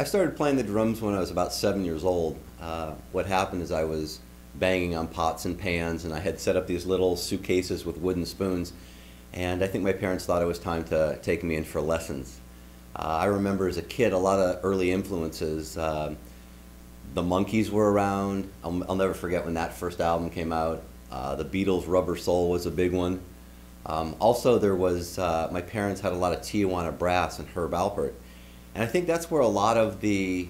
I started playing the drums when I was about 7 years old. What happened is I was banging on pots and pans, and I had set up these little suitcases with wooden spoons, and I think my parents thought it was time to take me in for lessons. I remember as a kid a lot of early influences. The Monkees were around. I'll never forget when that first album came out. The Beatles' Rubber Soul was a big one. Also, there was, my parents had a lot of Tijuana brass and Herb Alpert. And I think that's where a lot of the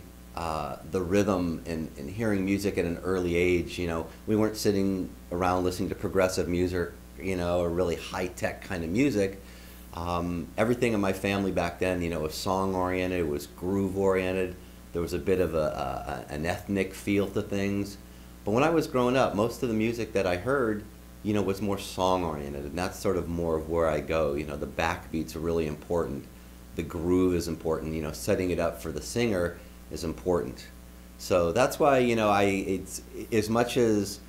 rhythm and hearing music at an early age, you know, we weren't sitting around listening to progressive music, you know, or really high-tech kind of music. Everything in my family back then, you know, was song-oriented, it was groove-oriented. There was a bit of an ethnic feel to things. But when I was growing up, most of the music that I heard, you know, was more song-oriented, and that's sort of more of where I go. You know, the backbeats are really important. The groove is important. You know, setting it up for the singer is important. So that's why, you know, it's as much as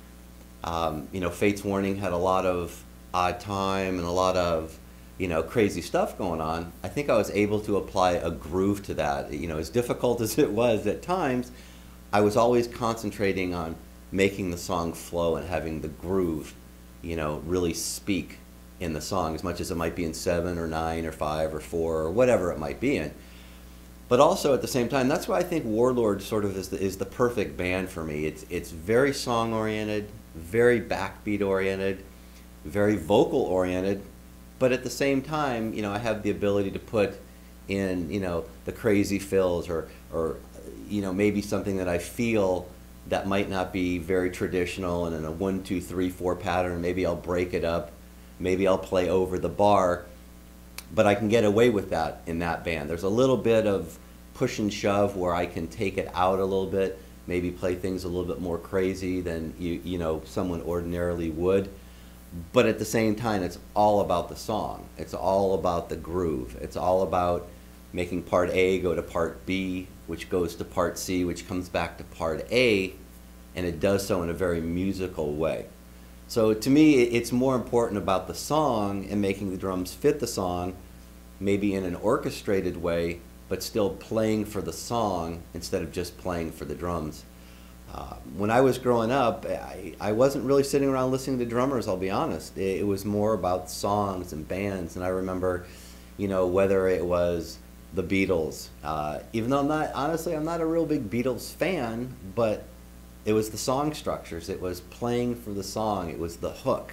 you know, Fate's Warning had a lot of odd time and a lot of, you know, crazy stuff going on. I think I was able to apply a groove to that. You know, as difficult as it was at times, I was always concentrating on making the song flow and having the groove, you know, really speak in the song, as much as it might be in 7 or 9 or 5 or 4 or whatever it might be in. But also at the same time, that's why I think Warlord sort of is the perfect band for me. It's very song oriented, very backbeat oriented, very vocal oriented, but at the same time, you know, I have the ability to put in, you know, the crazy fills or you know, maybe something that I feel that might not be very traditional and in a 1, 2, 3, 4 pattern. Maybe I'll break it up. Maybe I'll play over the bar, but I can get away with that in that band. There's a little bit of push and shove where I can take it out a little bit, maybe play things a little bit more crazy than you know, someone ordinarily would. But at the same time, it's all about the song. It's all about the groove. It's all about making part A go to part B, which goes to part C, which comes back to part A, and it does so in a very musical way. So to me, it's more important about the song and making the drums fit the song, maybe in an orchestrated way, but still playing for the song instead of just playing for the drums. When I was growing up, I wasn't really sitting around listening to drummers, I'll be honest. It was more about songs and bands, and I remember, you know, whether it was the Beatles, even though I'm not a real big Beatles fan, but it was the song structures. It was playing for the song. It was the hook.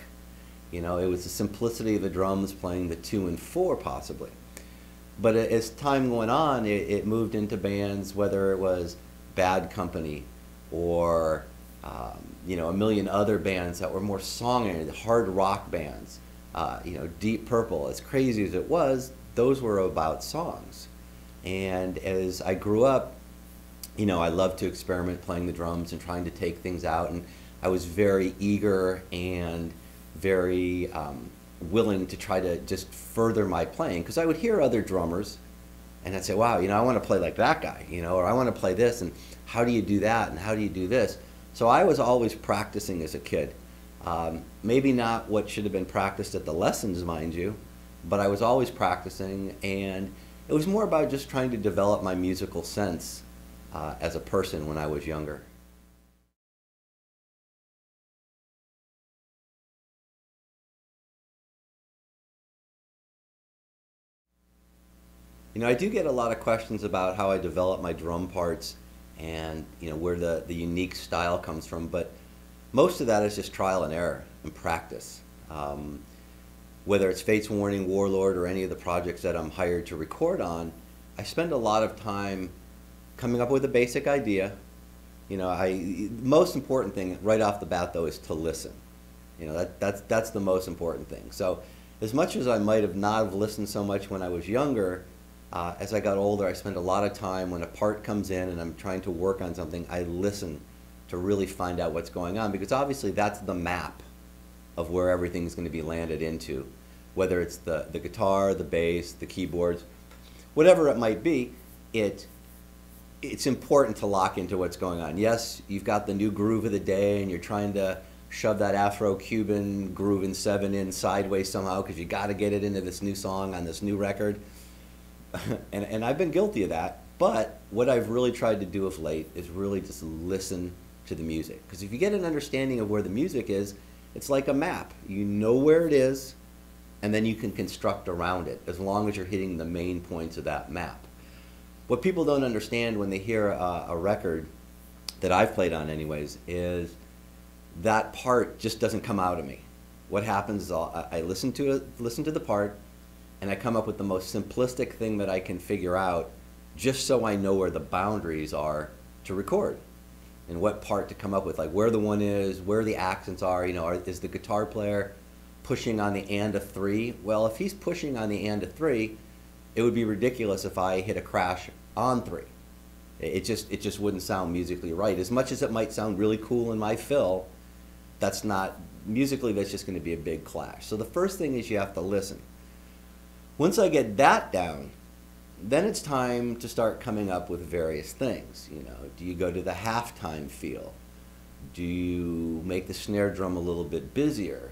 You know, it was the simplicity of the drums playing the 2 and 4 possibly. But as time went on, it moved into bands, whether it was Bad Company or you know, a million other bands that were more song-oriented, hard rock bands. You know, Deep Purple, as crazy as it was, those were about songs. And as I grew up, you know, I loved to experiment playing the drums and trying to take things out, and I was very eager and very willing to try to just further my playing, because I would hear other drummers and I'd say, wow, you know, I want to play like that guy, you know, or I want to play this, and how do you do that, and how do you do this? So I was always practicing as a kid. Maybe not what should have been practiced at the lessons, mind you, but I was always practicing, and it was more about just trying to develop my musical sense as a person when I was younger. You know, I do get a lot of questions about how I develop my drum parts and, you know, where the unique style comes from, but most of that is just trial and error and practice. Whether it's Fate's Warning, Warlord, or any of the projects that I'm hired to record on, I spend a lot of time coming up with a basic idea. You know, most important thing right off the bat though is to listen. You know, that's the most important thing. So as much as I might have not have listened so much when I was younger, as I got older, I spent a lot of time when a part comes in and I'm trying to work on something, I listen to really find out what's going on, because obviously that's the map of where everything's going to be landed into, whether it's the guitar, the bass, the keyboards, whatever it might be. It's important to lock into what's going on. Yes, you've got the new groove of the day and you're trying to shove that Afro-Cuban groove in 7 in sideways somehow because you got to get it into this new song on this new record. and I've been guilty of that. But what I've really tried to do of late is really just listen to the music. Because if you get an understanding of where the music is, it's like a map. You know where it is, and then you can construct around it as long as you're hitting the main points of that map. What people don't understand when they hear a record that I've played on anyways is that part just doesn't come out of me. What happens is I listen to it, listen to the part, and I come up with the most simplistic thing that I can figure out, just so I know where the boundaries are to record and what part to come up with, like where the one is, where the accents are. You know, is the guitar player pushing on the and a 3? Well, if he's pushing on the and a 3, it would be ridiculous if I hit a crash on 3. It just wouldn't sound musically right. As much as it might sound really cool in my fill, that's not musically. That's just going to be a big clash. So the first thing is you have to listen. Once I get that down, then it's time to start coming up with various things. You know, do you go to the halftime feel? Do you make the snare drum a little bit busier?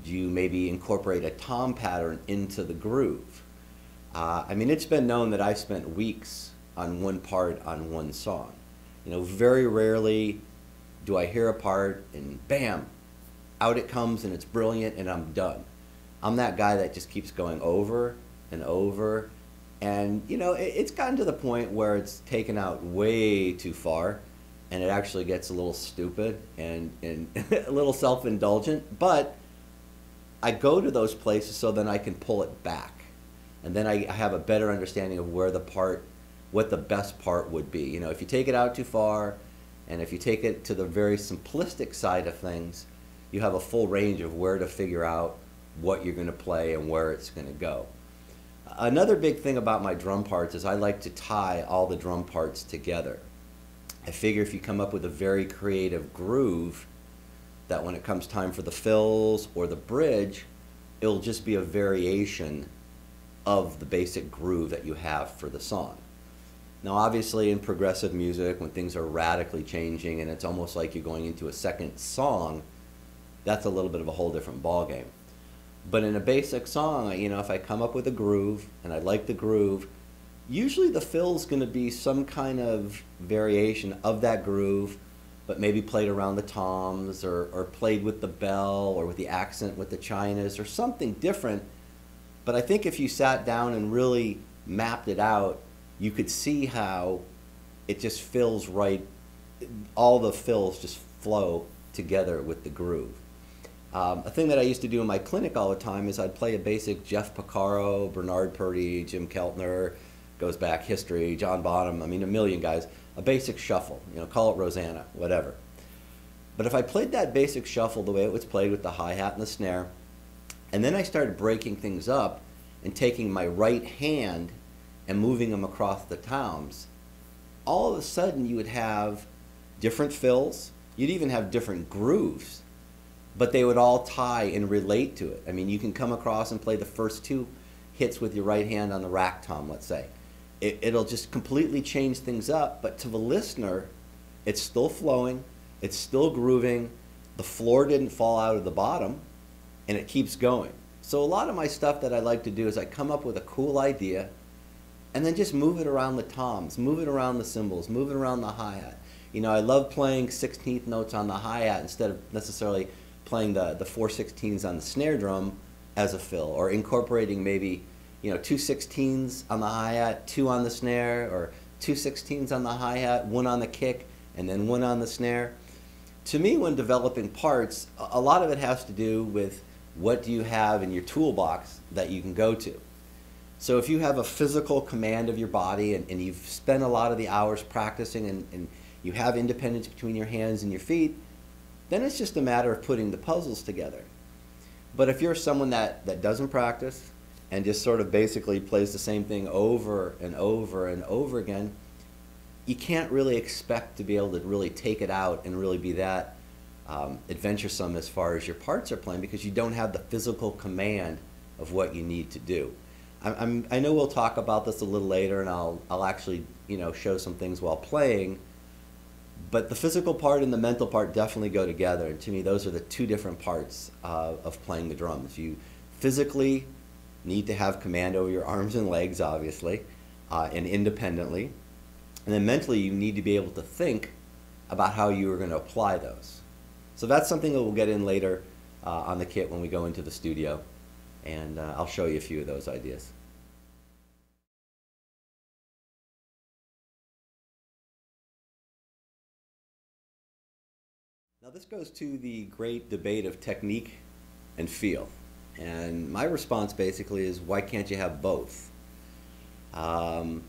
Do you maybe incorporate a tom pattern into the groove? I mean, it's been known that I've spent weeks on one part on one song. You know, very rarely do I hear a part and bam, out it comes and it's brilliant and I'm done. I'm that guy that just keeps going over and over. And, you know, it's gotten to the point where it's taken out way too far and it actually gets a little stupid and a little self-indulgent. But I go to those places so then I can pull it back. And then I have a better understanding of where the part, what the best part would be. You know, if you take it out too far and if you take it to the very simplistic side of things, you have a full range of where to figure out what you're going to play and where it's going to go. Another big thing about my drum parts is I like to tie all the drum parts together. I figure if you come up with a very creative groove, that when it comes time for the fills or the bridge, it'll just be a variation of the basic groove that you have for the song. Now obviously in progressive music, when things are radically changing and it's almost like you're going into a second song, that's a little bit of a whole different ballgame. But in a basic song, you know, if I come up with a groove and I like the groove, usually the fill's going to be some kind of variation of that groove, but maybe played around the toms or played with the bell or with the accent with the chinas or something different. But I think if you sat down and really mapped it out, you could see how it just fills right, all the fills just flow together with the groove. A thing that I used to do in my clinic all the time is I'd play a basic Jeff Porcaro, Bernard Purdy, Jim Keltner, goes back history, John Bonham, I mean a million guys, a basic shuffle, you know, call it Rosanna, whatever. But if I played that basic shuffle the way it was played with the hi-hat and the snare, and then I started breaking things up and taking my right hand and moving them across the toms, all of a sudden you would have different fills, you'd even have different grooves, but they would all tie and relate to it. I mean, you can come across and play the first 2 hits with your right hand on the rack tom, let's say. It'll just completely change things up, but to the listener, it's still flowing, it's still grooving, the floor didn't fall out of the bottom, and it keeps going. So a lot of my stuff that I like to do is I come up with a cool idea, and then just move it around the toms, move it around the cymbals, move it around the hi-hat. You know, I love playing 16th notes on the hi-hat instead of necessarily playing the 4/16s on the snare drum as a fill, or incorporating maybe, you know, 2 16s on the hi-hat, 2 on the snare, or 2 16s on the hi-hat, 1 on the kick, and then 1 on the snare. To me, when developing parts, a lot of it has to do with what do you have in your toolbox that you can go to. So if you have a physical command of your body and you've spent a lot of the hours practicing and you have independence between your hands and your feet, then it's just a matter of putting the puzzles together. But if you're someone that doesn't practice and just sort of basically plays the same thing over and over and over again, you can't really expect to be able to really take it out and really be that adventuresome as far as your parts are playing, because you don't have the physical command of what you need to do. I know we'll talk about this a little later, and I'll actually, you know, show some things while playing, but the physical part and the mental part definitely go together, and to me those are the 2 different parts of playing the drums. You physically need to have command over your arms and legs, obviously, and independently. And then mentally, you need to be able to think about how you are going to apply those. So that's something that we'll get in later on the kit when we go into the studio. And I'll show you a few of those ideas. Now this goes to the great debate of technique and feel. And my response basically is, why can't you have both? Some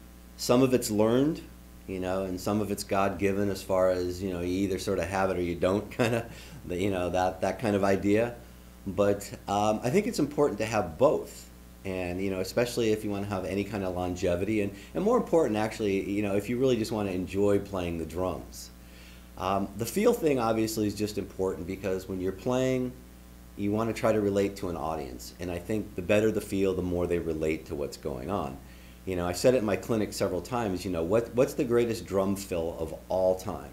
of it's learned, and some of it's God-given, as far as, you either sort of have it or you don't, kind of, that kind of idea. But I think it's important to have both. And, especially if you want to have any kind of longevity, and more important, actually, if you really just want to enjoy playing the drums. The feel thing obviously is just important, because when you're playing, you want to try to relate to an audience. And I think the better the feel, the more they relate to what's going on. I said it in my clinic several times, what's the greatest drum fill of all time?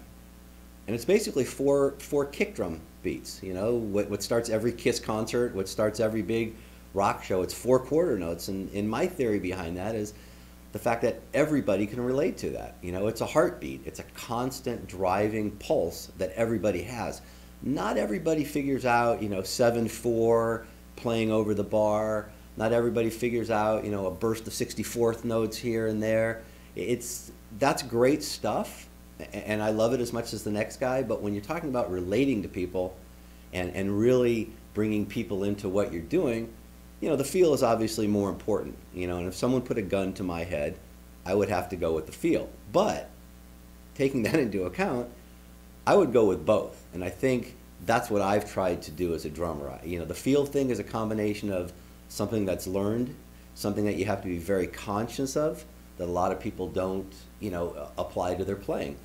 And it's basically four kick drum beats. What starts every Kiss concert, what starts every big rock show, it's 4 quarter notes. And my theory behind that is the fact that everybody can relate to that. It's a heartbeat. It's a constant driving pulse that everybody has. Not everybody figures out, 7/4 playing over the bar. Not everybody figures out, a burst of 64th notes here and there. That's great stuff, and I love it as much as the next guy. But when you're talking about relating to people and really bringing people into what you're doing, the feel is obviously more important. And if someone put a gun to my head, I would have to go with the feel. But taking that into account, I would go with both. And I think that's what I've tried to do as a drummer. The feel thing is a combination of something that's learned, something that you have to be very conscious of, that a lot of people don't, apply to their playing.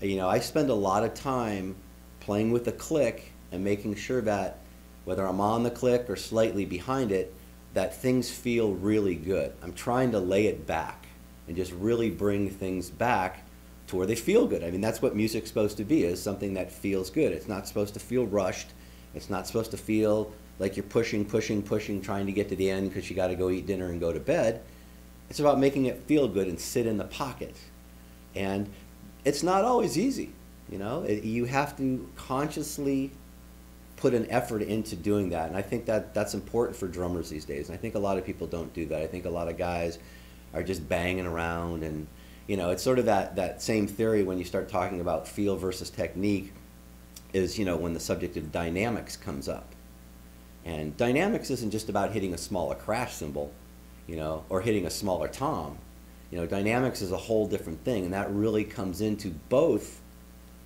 I spend a lot of time playing with the click and making sure that whether I'm on the click or slightly behind it, that things feel really good. I'm trying to lay it back and just really bring things back to where they feel good. I mean, that's what music's supposed to be, is something that feels good. It's not supposed to feel rushed. It's not supposed to feel like you're pushing, trying to get to the end because you got to go eat dinner and go to bed. It's about making it feel good and sit in the pocket. And it's not always easy, You have to consciously put an effort into doing that. And I think that that's important for drummers these days. And I think a lot of people don't do that. I think a lot of guys are just banging around, and it's sort of that same theory when you start talking about feel versus technique is, when the subject of dynamics comes up. And dynamics isn't just about hitting a smaller crash cymbal, or hitting a smaller tom. Dynamics is a whole different thing, and that really comes into both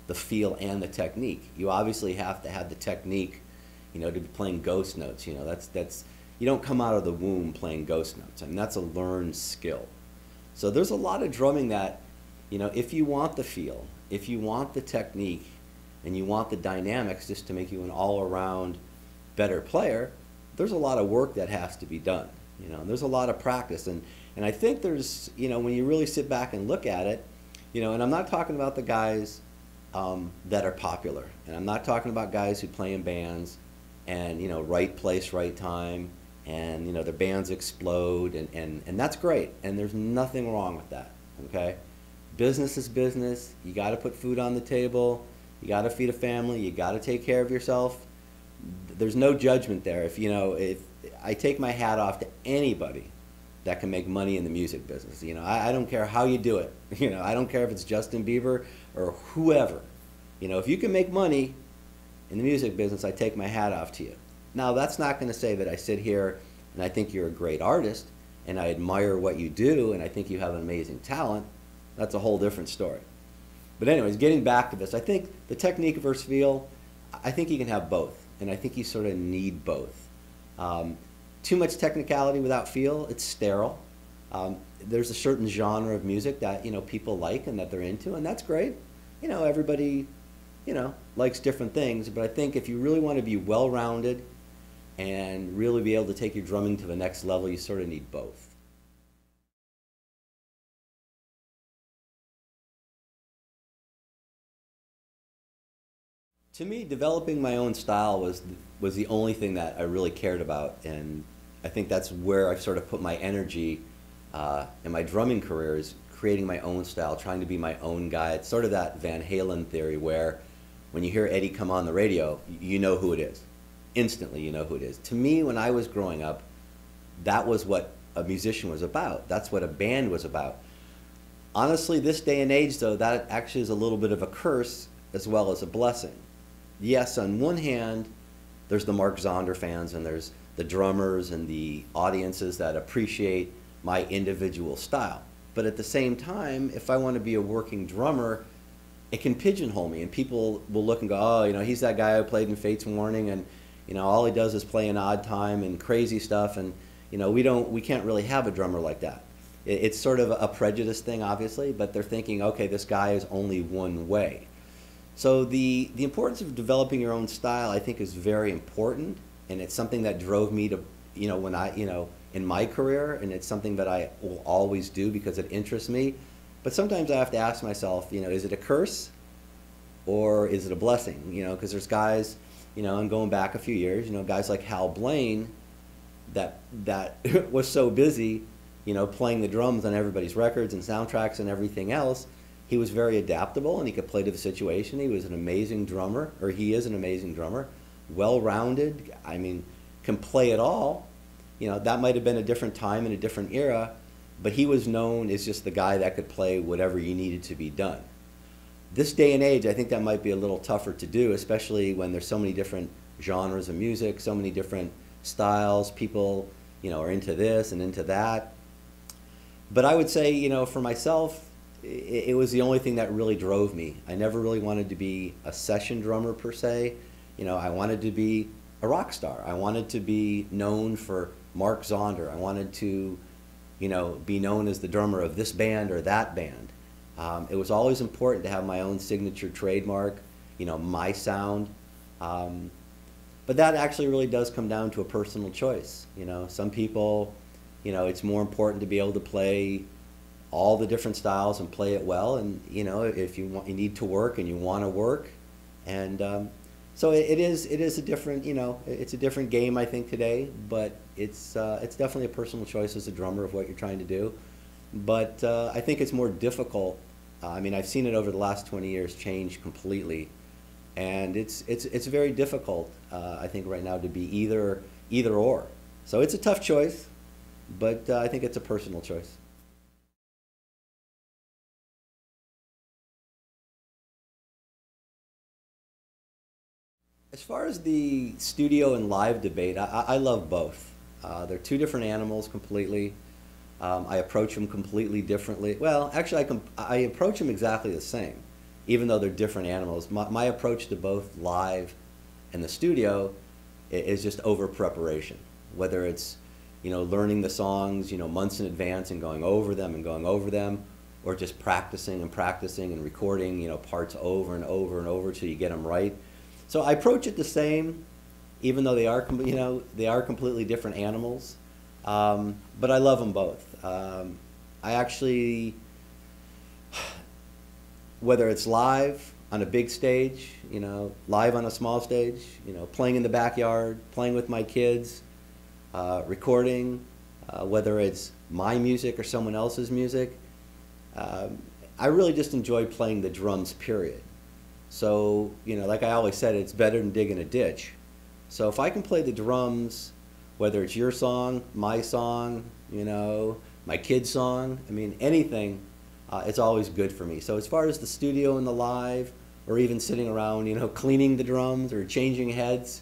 the feel and the technique. You obviously have to have the technique, to be playing ghost notes. That's you don't come out of the womb playing ghost notes. I mean, that's a learned skill. So there's a lot of drumming that, if you want the feel, if you want the technique, and you want the dynamics just to make you an all-around better player, there's a lot of work that has to be done. There's a lot of practice, and I think there's, when you really sit back and look at it, and I'm not talking about the guys that are popular, and I'm not talking about guys who play in bands and right place, right time, and their bands explode, and that's great, and there's nothing wrong with that. Okay, business is business. You got to put food on the table. You got to feed a family. You got to take care of yourself. There's no judgment there. If I take my hat off to anybody that can make money in the music business. I don't care how you do it. I don't care if it's Justin Bieber or whoever. If you can make money in the music business, I take my hat off to you. Now, that's not going to say that I sit here and I think you're a great artist and I admire what you do and I think you have an amazing talent. That's a whole different story. But anyways, getting back to this, I think the technique versus feel, I think you can have both, and I think you sort of need both. Too much technicality without feel, it's sterile. There's a certain genre of music that people like and that they're into, and that's great. Everybody likes different things, but I think if you really want to be well-rounded and really be able to take your drumming to the next level, you sort of need both. To me, developing my own style was the only thing that I really cared about, and I think that's where I sort of put my energy in my drumming career is creating my own style, trying to be my own guy. It's sort of that Van Halen theory where when you hear Eddie come on the radio, you know who it is. Instantly you know who it is. To me, when I was growing up, that was what a musician was about. That's what a band was about. Honestly, this day and age, though, that actually is a little bit of a curse as well as a blessing. Yes, on one hand, there's the Mark Zonder fans and there's the drummers and the audiences that appreciate my individual style. But at the same time, if I want to be a working drummer, it can pigeonhole me, and people will look and go, oh, you know, he's that guy who played in Fates Warning, and you know, all he does is play an odd time and crazy stuff, and you know, we can't really have a drummer like that. It's sort of a prejudice thing, obviously, but they're thinking, okay, this guy is only one way. So the importance of developing your own style, I think, is very important, and it's something that drove me to, you know, when I, you know, in my career, and it's something that I will always do because it interests me. But sometimes I have to ask myself, you know, is it a curse or is it a blessing? You know, because there's guys, you know, and going back a few years, you know, guys like Hal Blaine that was so busy, you know, playing the drums on everybody's records and soundtracks and everything else. He was very adaptable and he could play to the situation. He was an amazing drummer, or he is an amazing drummer, well-rounded, I mean, can play it all. You know, that might have been a different time and a different era, but he was known as just the guy that could play whatever you needed to be done. This day and age, I think that might be a little tougher to do, especially when there's so many different genres of music, so many different styles. People, you know, are into this and into that. But I would say, you know, for myself, it was the only thing that really drove me. I never really wanted to be a session drummer per se. You know, I wanted to be a rock star. I wanted to be known for Mark Zonder. I wanted to, you know, be known as the drummer of this band or that band. It was always important to have my own signature trademark, you know, my sound. But that actually really does come down to a personal choice. You know, some people, you know, it's more important to be able to play all the different styles and play it well. And, you know, if you want, you need to work and you want to work. And so it is a different, you know, it's a different game, I think, today, but it's definitely a personal choice as a drummer of what you're trying to do. But I think it's more difficult. I mean, I've seen it over the last 20 years change completely, and it's very difficult, I think, right now to be either or. So it's a tough choice, but I think it's a personal choice. As far as the studio and live debate, I love both. They're two different animals completely. I approach them completely differently. Well, actually, I approach them exactly the same, even though they're different animals. My approach to both live and the studio is just over preparation. Whether it's, you know, learning the songs, you know, months in advance and going over them, or just practicing and recording, you know, parts over and over and over till you get them right. So I approach it the same, even though they are, you know, they are completely different animals. But I love them both. I actually, whether it's live on a big stage, you know, live on a small stage, you know, playing in the backyard, playing with my kids, recording, whether it's my music or someone else's music, I really just enjoy playing the drums, period. So, you know, like I always said, it's better than digging a ditch. So if I can play the drums, whether it's your song, my song, you know, my kid's song, I mean, anything, it's always good for me. So as far as the studio and the live, or even sitting around, you know, cleaning the drums or changing heads,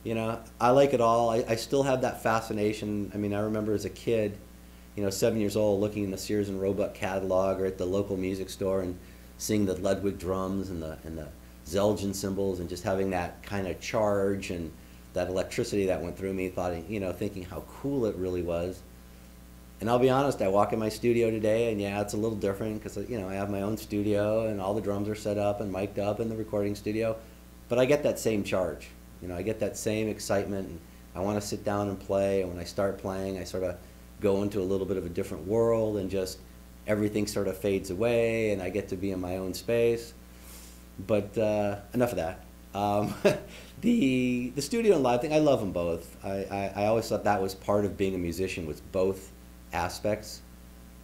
you know, I like it all. I still have that fascination. I mean, I remember as a kid, you know, 7 years old, looking in the Sears and Roebuck catalog or at the local music store and seeing the Ludwig drums and the Zelgin cymbals and just having that kind of charge and that electricity that went through me, thinking how cool it really was. And I'll be honest, I walk in my studio today and yeah, it's a little different because, you know, I have my own studio and all the drums are set up and mic'd up in the recording studio, but I get that same charge. You know, I get that same excitement and I want to sit down and play, and when I start playing, I sort of go into a little bit of a different world and just everything sort of fades away and I get to be in my own space. But enough of that. The studio and live thing, I love them both. I always thought that was part of being a musician, was both aspects.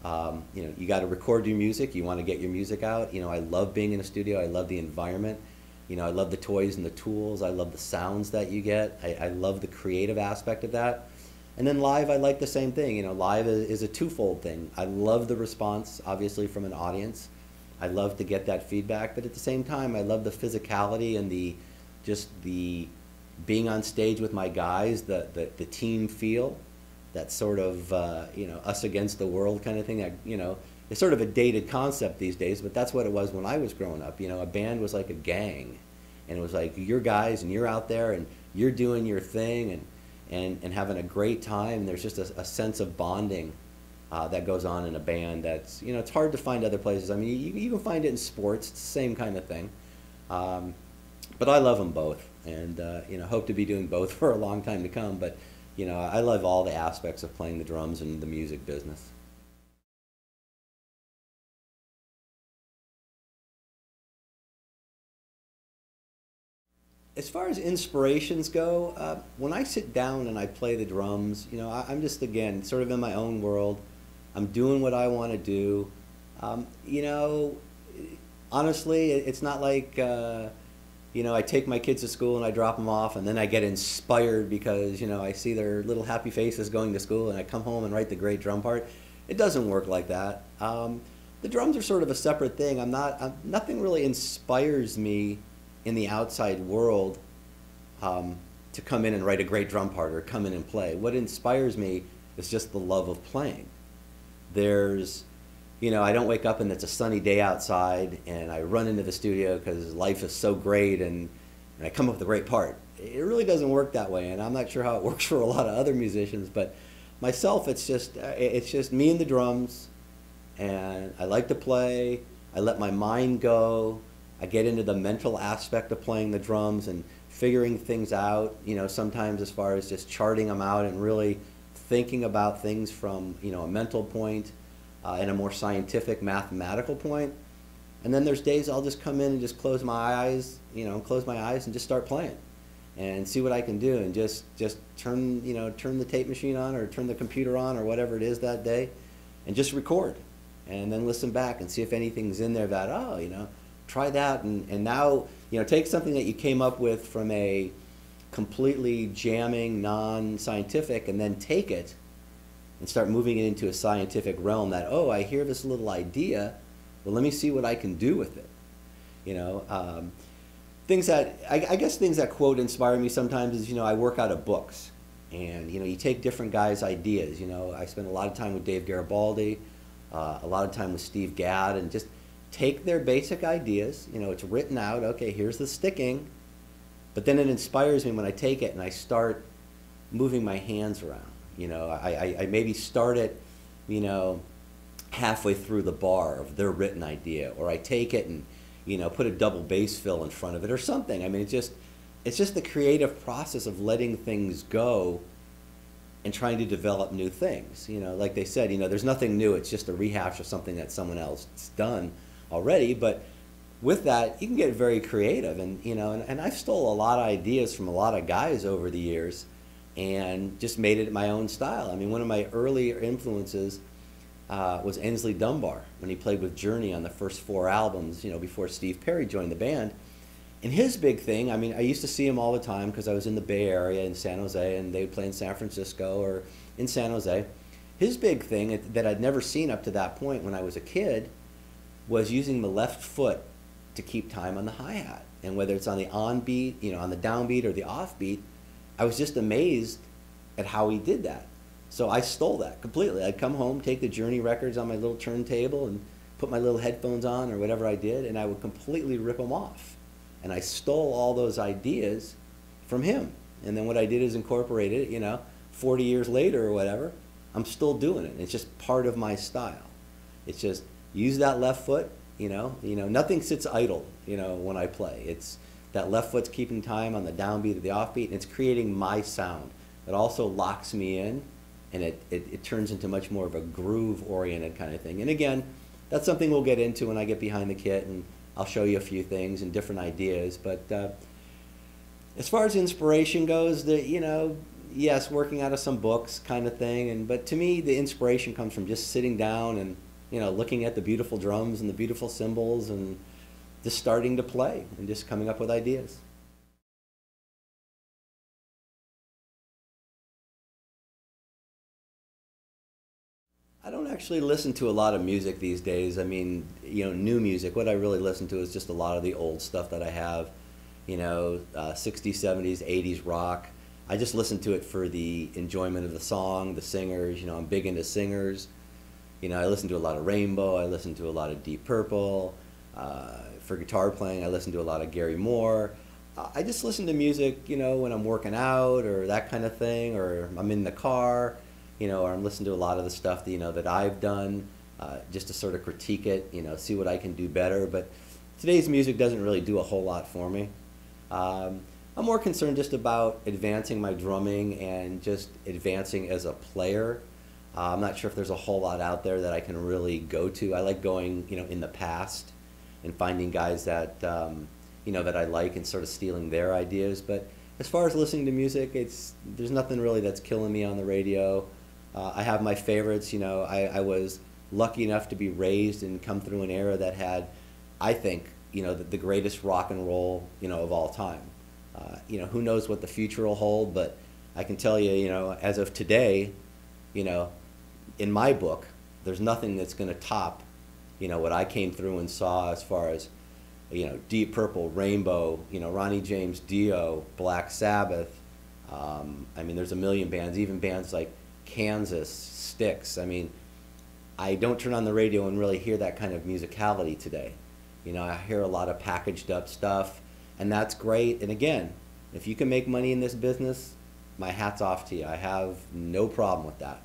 You know, you got to record your music. You want to get your music out. You know, I love being in a studio. I love the environment. You know, I love the toys and the tools. I love the sounds that you get. I love the creative aspect of that. And then live, I like the same thing. You know, live is a twofold thing. I love the response, obviously, from an audience. I love to get that feedback, but at the same time, I love the physicality and just the being on stage with my guys, the team feel, that sort of, you know, us against the world kind of thing. That, you know, it's sort of a dated concept these days, but that's what it was when I was growing up. You know, a band was like a gang, and it was like you're guys and you're out there and you're doing your thing and having a great time. There's just a sense of bonding that goes on in a band that's, you know, it's hard to find other places. I mean, you can find it in sports. It's the same kind of thing. But I love them both, and you know, hope to be doing both for a long time to come. But you know, I love all the aspects of playing the drums and the music business. As far as inspirations go, when I sit down and I play the drums, you know, I'm just, again, sort of in my own world. I'm doing what I want to do. You know, honestly, it's not like, you know, I take my kids to school and I drop them off and then I get inspired because, you know, I see their little happy faces going to school and I come home and write the great drum part. It doesn't work like that. The drums are sort of a separate thing. Nothing really inspires me in the outside world to come in and write a great drum part or come in and play. What inspires me is just the love of playing. There's, you know, I don't wake up and it's a sunny day outside and I run into the studio because life is so great and I come up with a great part. It really doesn't work that way, and I'm not sure how it works for a lot of other musicians, but myself, it's just me and the drums, and I like to play. I let my mind go. I get into the mental aspect of playing the drums and figuring things out, you know, sometimes as far as just charting them out and really thinking about things from, you know, a mental point and a more scientific mathematical point. And then there's days I'll just come in and just close my eyes, you know, and just start playing and see what I can do, and just turn, you know, turn the tape machine on or turn the computer on or whatever it is that day and just record and then listen back and see if anything's in there that, oh, you know, try that, and now, you know, take something that you came up with from a completely jamming, non-scientific, and then take it and start moving it into a scientific realm that, oh, I hear this little idea, well, let me see what I can do with it. You know, things that, I guess things that quote inspire me sometimes is, you know, I work out of books, and, you know, you take different guys' ideas. You know, I spend a lot of time with Dave Garibaldi, a lot of time with Steve Gadd, and just take their basic ideas. You know, it's written out, okay, here's the sticking, but then it inspires me when I take it and I start moving my hands around. You know, I maybe start it, you know, halfway through the bar of their written idea, or I take it and, you know, put a double bass fill in front of it or something. I mean, it's just the creative process of letting things go and trying to develop new things. You know, like they said, you know, there's nothing new. It's just a rehash of something that someone else has done already. But with that, you can get very creative, and, you know, and I've stole a lot of ideas from a lot of guys over the years and just made it my own style. I mean, one of my earlier influences was Ainsley Dunbar, when he played with Journey on the first 4 albums, you know, before Steve Perry joined the band. And his big thing, I mean, I used to see him all the time because I was in the Bay Area in San Jose, and they would play in San Francisco or in San Jose. His big thing that I'd never seen up to that point when I was a kid was using the left foot to keep time on the hi-hat. And whether it's on the on beat, you know, on the downbeat or the off beat, I was just amazed at how he did that. So I stole that completely. I'd come home, take the Journey records on my little turntable and put my little headphones on or whatever I did, and I would completely rip them off. And I stole all those ideas from him. And then what I did is incorporate it, you know, 40 years later or whatever, I'm still doing it. It's just part of my style. It's just use that left foot, you know, nothing sits idle, you know, when I play. It's that left foot's keeping time on the downbeat or the offbeat, and it's creating my sound. It also locks me in, and it turns into much more of a groove-oriented kind of thing. And again, that's something we'll get into when I get behind the kit, and I'll show you a few things and different ideas. But as far as inspiration goes, you know, yes, working out of some books kind of thing. But to me, the inspiration comes from just sitting down and, looking at the beautiful drums and the beautiful cymbals and just starting to play and just coming up with ideas. I don't actually listen to a lot of music these days. I mean, new music. What I really listen to is just a lot of the old stuff that I have, 60s, 70s, 80s rock. I just listen to it for the enjoyment of the song, the singers. I'm big into singers. I listen to a lot of Rainbow. I listen to a lot of Deep Purple. For guitar playing, I listen to a lot of Gary Moore. I just listen to music, when I'm working out or that kind of thing, or I'm in the car. Or I'm listening to a lot of the stuff that, that I've done, just to sort of critique it, see what I can do better. But today's music doesn't really do a whole lot for me. I'm more concerned just about advancing my drumming and just advancing as a player. I'm not sure if there's a whole lot out there that I can really go to. I like going, in the past and finding guys that, that I like and sort of stealing their ideas. But as far as listening to music, there's nothing really that's killing me on the radio. I have my favorites. I was lucky enough to be raised and come through an era that had, I think, the greatest rock and roll, of all time. Who knows what the future will hold, but I can tell you, as of today, in my book, there's nothing that's going to top, what I came through and saw as far as, Deep Purple, Rainbow, Ronnie James Dio, Black Sabbath. I mean, there's a million bands, even bands like Kansas, Styx. I mean, I don't turn on the radio and really hear that kind of musicality today. I hear a lot of packaged up stuff, and that's great. And again, if you can make money in this business, my hat's off to you. I have no problem with that.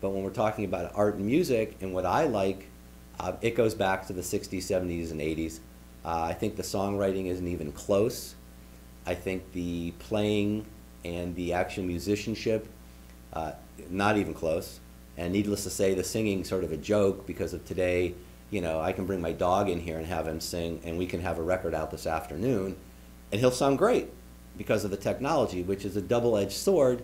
But when we're talking about art and music and what I like, it goes back to the 60s, 70s, and 80s. I think the songwriting isn't even close. I think the playing and the actual musicianship, not even close. And needless to say, the singing sort of a joke because of today. I can bring my dog in here and have him sing, and we can have a record out this afternoon, and he'll sound great because of the technology, which is a double-edged sword.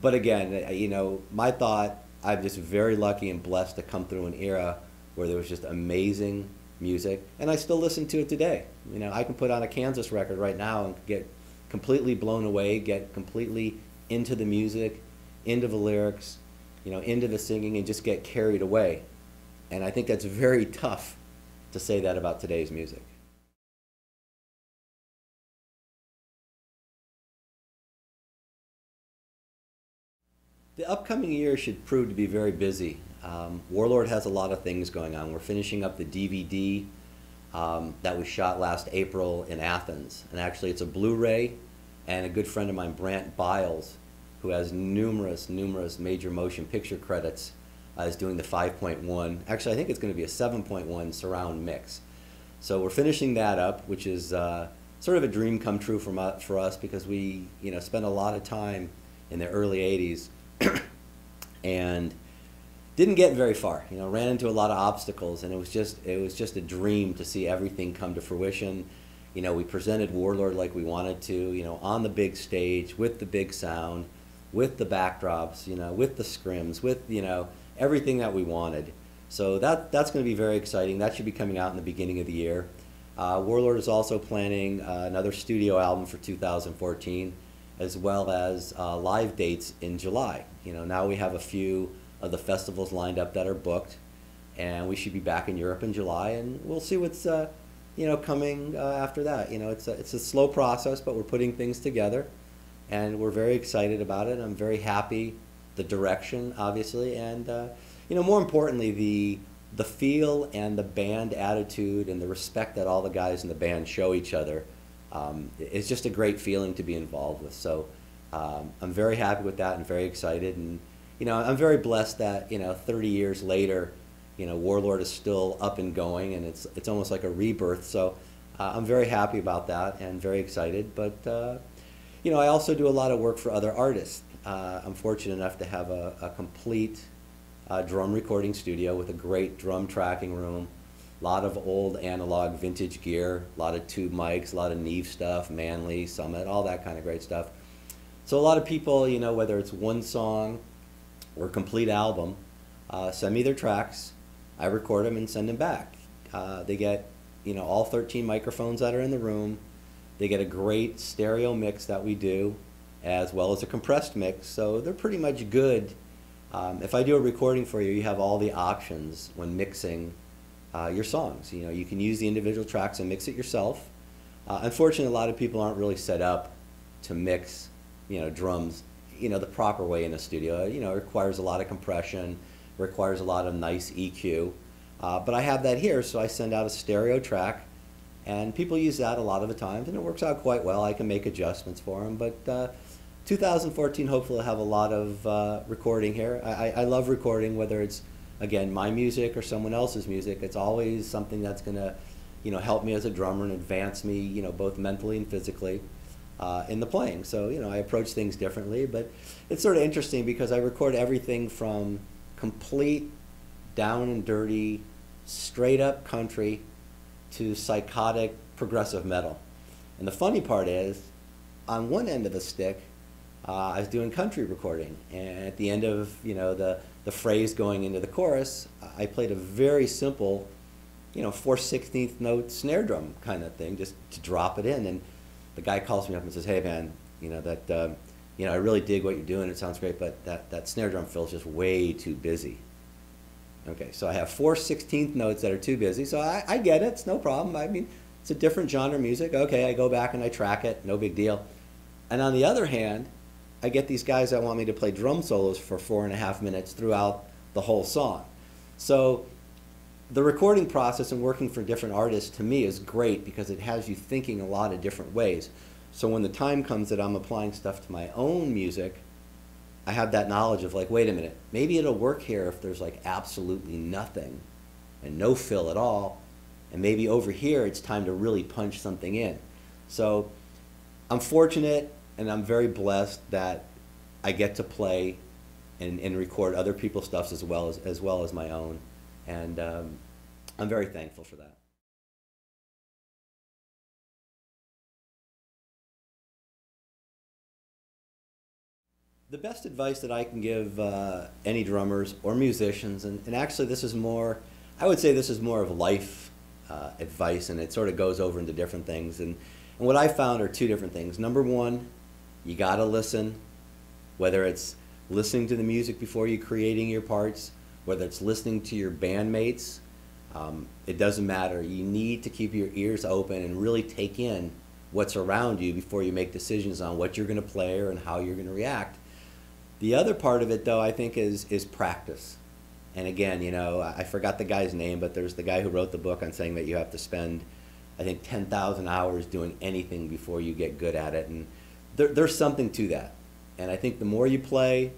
But again, my thought, I'm just very lucky and blessed to come through an era where there was just amazing music, and I still listen to it today. I can put on a Kansas record right now and get completely blown away, get completely into the music, into the lyrics, into the singing, and just get carried away. And I think that's very tough to say that about today's music. The upcoming year should prove to be very busy. Warlord has a lot of things going on. We're finishing up the DVD that we shot last April in Athens. And actually it's a Blu-ray, and a good friend of mine, Brant Biles, who has numerous major motion picture credits, is doing the 5.1. Actually, I think it's going to be a 7.1 surround mix. So we're finishing that up, which is sort of a dream come true for us because we spent a lot of time in the early 80s and didn't get very far. Ran into a lot of obstacles, and it was just a dream to see everything come to fruition. We presented Warlord like we wanted to, on the big stage with the big sound, with the backdrops, with the scrims, with everything that we wanted. So that's going to be very exciting. That should be coming out in the beginning of the year. Warlord is also planning another studio album for 2014, as well as live dates in July. Now we have a few of the festivals lined up that are booked, and we should be back in Europe in July, and we'll see what's coming after that. It's a slow process, but we're putting things together, and we're very excited about it. I'm very happy, the direction, obviously, and more importantly, the feel and the band attitude and the respect that all the guys in the band show each other. It's just a great feeling to be involved with. So I'm very happy with that and very excited. And I'm very blessed that 30 years later, Warlord is still up and going, and it's almost like a rebirth. So I'm very happy about that and very excited. But I also do a lot of work for other artists. I'm fortunate enough to have a complete drum recording studio with a great drum tracking room, a lot of old analog vintage gear, a lot of tube mics, a lot of Neve stuff, Manley, Summit, all that kind of great stuff. So a lot of people, you know, whether it's one song or a complete album, send me their tracks. I record them and send them back. They get, you know, all 13 microphones that are in the room. They get a great stereo mix that we do, as well as a compressed mix. So they're pretty much good. If I do a recording for you, you have all the options when mixing your songs. You know, you can use the individual tracks and mix it yourself. Unfortunately, a lot of people aren't really set up to mix, you know, drums, you know, the proper way in a studio. You know, it requires a lot of compression, requires a lot of nice EQ. But I have that here, so I send out a stereo track, and people use that a lot of the times, and it works out quite well. I can make adjustments for them, but 2014, hopefully I'll have a lot of recording here. I love recording, whether it's, again, my music or someone else's music. It's always something that's going to, you know, help me as a drummer and advance me, you know, both mentally and physically in the playing. So, you know, I approach things differently, but it's sort of interesting because I record everything from complete down and dirty, straight up country to psychotic progressive metal. And the funny part is, on one end of the stick, I was doing country recording, and at the end of, you know, the phrase going into the chorus, I played a very simple, you know, 4/16 note snare drum kind of thing, just to drop it in. And the guy calls me up and says, "Hey man, you know that, you know, I really dig what you're doing. It sounds great, but that snare drum feels just way too busy." Okay, so I have 4/16 notes that are too busy, so I get it, it's no problem. I mean, it's a different genre of music. Okay, I go back and I track it, no big deal. And on the other hand, I get these guys that want me to play drum solos for 4.5 minutes throughout the whole song. So the recording process and working for different artists, to me, is great because it has you thinking a lot of different ways. So when the time comes that I'm applying stuff to my own music, I have that knowledge of like, wait a minute, maybe it'll work here if there's like absolutely nothing and no fill at all, and maybe over here it's time to really punch something in. So I'm fortunate and I'm very blessed that I get to play and record other people's stuff as well as my own, and I'm very thankful for that. The best advice that I can give any drummers or musicians, and actually this is more, I would say this is more of life advice, and it sort of goes over into different things. And what I found are two different things. Number one, you gotta listen, whether it's listening to the music before you're creating your parts, whether it's listening to your bandmates, it doesn't matter. You need to keep your ears open and really take in what's around you before you make decisions on what you're gonna play or and how you're gonna react. The other part of it, though, I think is practice. And again, you know, I forgot the guy's name, but there's the guy who wrote the book on saying that you have to spend, I think, 10,000 hours doing anything before you get good at it. And there's something to that. And I think the more you play,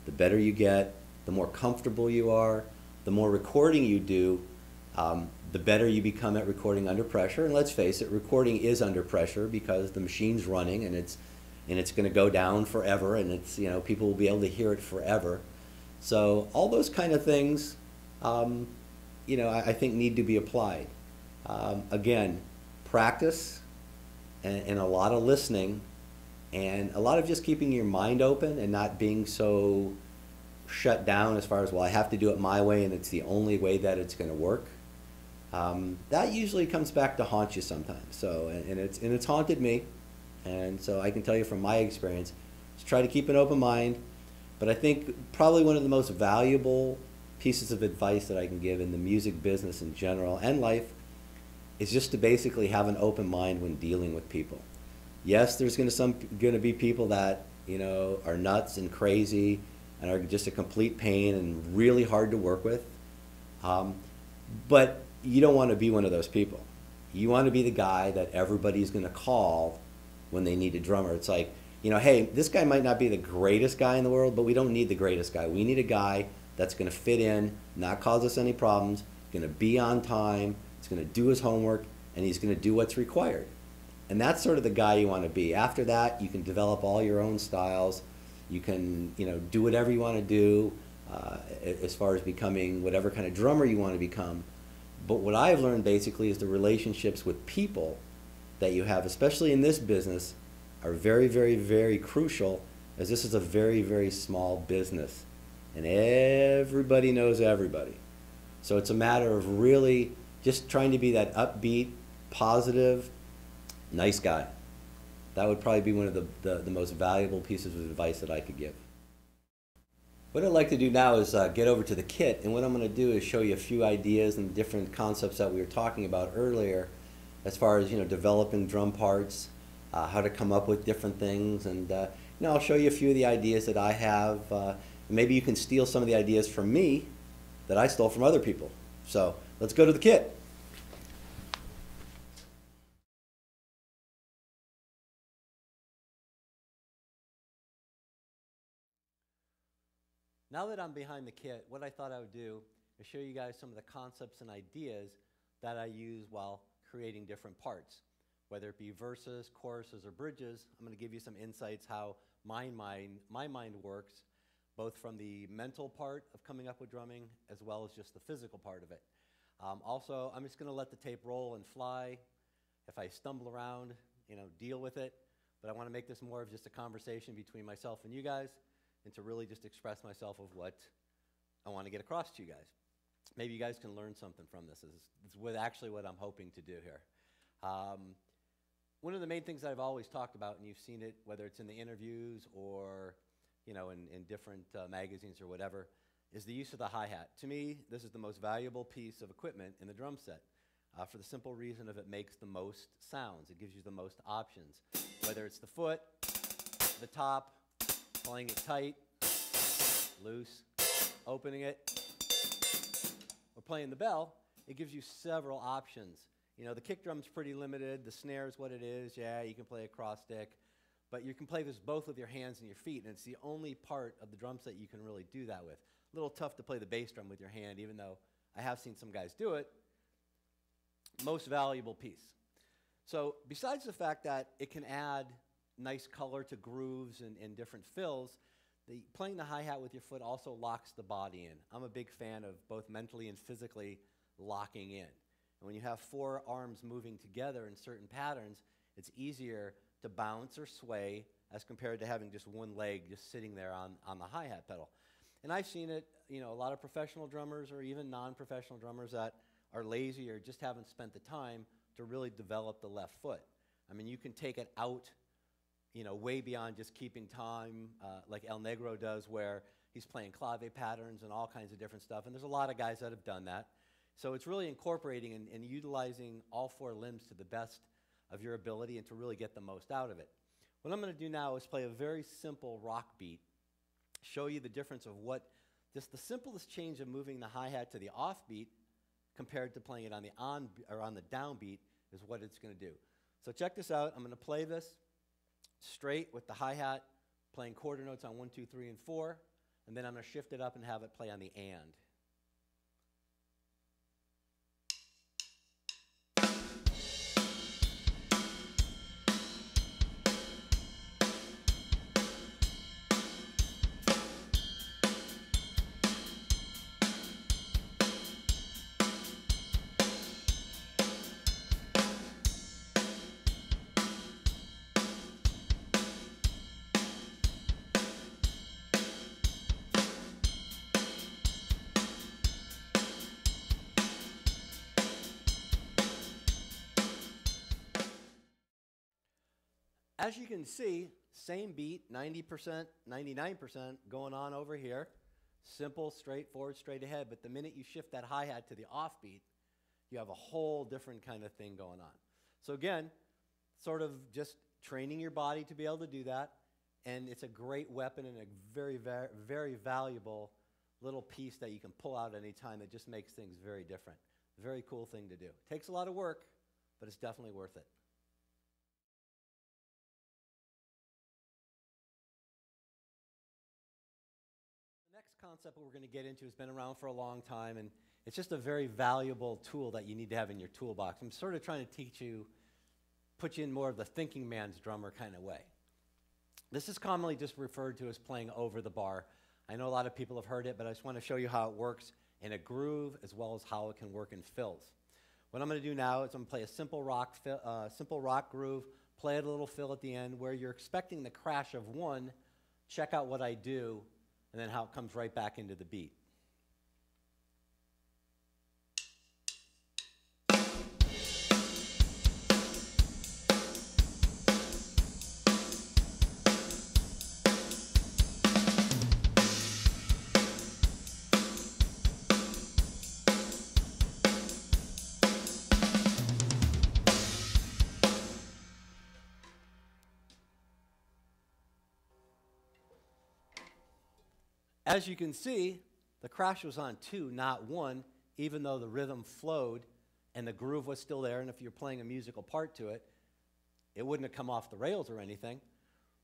the better you get, the more comfortable you are, the more recording you do, the better you become at recording under pressure. And let's face it, recording is under pressure because the machine's running and it's going to go down forever, and it's, you know, people will be able to hear it forever. So all those kind of things, you know, I think need to be applied. Again, practice and a lot of listening and a lot of just keeping your mind open and not being so shut down as far as, well, I have to do it my way and it's the only way that it's going to work. That usually comes back to haunt you sometimes. So, and it's haunted me. And so I can tell you from my experience, just try to keep an open mind. But I think probably one of the most valuable pieces of advice that I can give in the music business in general and life is just to basically have an open mind when dealing with people. Yes, there's going to be people that, you know, are nuts and crazy and are just a complete pain and really hard to work with. But you don't want to be one of those people. You want to be the guy that everybody's going to call when they need a drummer. It's like, you know, hey, this guy might not be the greatest guy in the world, but we don't need the greatest guy. We need a guy that's going to fit in, not cause us any problems, going to be on time, he's going to do his homework, and he's going to do what's required. And that's sort of the guy you want to be. After that, you can develop all your own styles. You can, you know, do whatever you want to do as far as becoming whatever kind of drummer you want to become. But what I've learned basically is the relationships with people that you have, especially in this business, are very, very, very crucial as this is a very, very small business, and everybody knows everybody. So it's a matter of really just trying to be that upbeat, positive, nice guy. That would probably be one of the most valuable pieces of advice that I could give. What I'd like to do now is get over to the kit, and what I'm going to do is show you a few ideas and different concepts that we were talking about earlier, as far as developing drum parts, how to come up with different things, and I'll show you a few of the ideas that I have. Maybe you can steal some of the ideas from me that I stole from other people. So let's go to the kit. Now that I'm behind the kit, what I thought I would do is show you guys some of the concepts and ideas that I use while creating different parts. Whether it be verses, choruses, or bridges, I'm going to give you some insights how my mind works, both from the mental part of coming up with drumming as well as just the physical part of it. Also, I'm just going to let the tape roll and fly. If I stumble around, deal with it. But I want to make this more of just a conversation between myself and you guys, and to really just express myself of what I want to get across to you guys. Maybe you guys can learn something from this. This is actually what I'm hoping to do here. One of the main things that I've always talked about, and you've seen it, whether it's in the interviews or in different magazines or whatever, is the use of the hi-hat. To me, this is the most valuable piece of equipment in the drum set, for the simple reason of it makes the most sounds. It gives you the most options, whether it's the foot, the top, playing it tight, loose, opening it, or playing the bell. It gives you several options. The kick drum's pretty limited. The snare is what it is. Yeah, you can play a cross stick, but you can play this both with your hands and your feet, and it's the only part of the drum set you can really do that with. A little tough to play the bass drum with your hand, even though I have seen some guys do it. Most valuable piece. So besides the fact that it can add nice color to grooves and different fills, playing the hi-hat with your foot also locks the body in. I'm a big fan of both mentally and physically locking in. And when you have four arms moving together in certain patterns, it's easier to bounce or sway as compared to having just one leg just sitting there on the hi-hat pedal. And I've seen it, a lot of professional drummers or even non-professional drummers that are lazy or just haven't spent the time to really develop the left foot. I mean, you can take it out way beyond just keeping time, like El Negro does, where he's playing clave patterns and all kinds of different stuff. And there's a lot of guys that have done that. So it's really incorporating and utilizing all four limbs to the best of your ability and to really get the most out of it. What I'm going to do now is play a very simple rock beat, show you the difference of what just the simplest change of moving the hi-hat to the off beat compared to playing it on the on the down beat is what it's going to do. So check this out. I'm going to play this straight with the hi-hat, playing quarter notes on 1, 2, 3, and 4, and then I'm going to shift it up and have it play on the and. As you can see, same beat, 90%, 99% going on over here. Simple, straightforward, straight ahead. But the minute you shift that hi-hat to the off beat, you have a whole different kind of thing going on. So again, sort of just training your body to be able to do that. And it's a great weapon and a very, very, very valuable little piece that you can pull out any time that just makes things very different. Very cool thing to do. Takes a lot of work, but it's definitely worth it. The next concept that we're going to get into has been around for a long time, and it's just a very valuable tool that you need to have in your toolbox. I'm sort of trying to put you in more of the thinking man's drummer kind of way. This is commonly just referred to as playing over the bar. I know a lot of people have heard it, but I just want to show you how it works in a groove as well as how it can work in fills. What I'm going to do now is I'm going to play a simple rock groove, play it a little fill at the end where you're expecting the crash of one check out what I do, and then how it comes right back into the beat. As you can see, the crash was on 2, not 1, even though the rhythm flowed and the groove was still there, and if you're playing a musical part to it, it wouldn't have come off the rails or anything.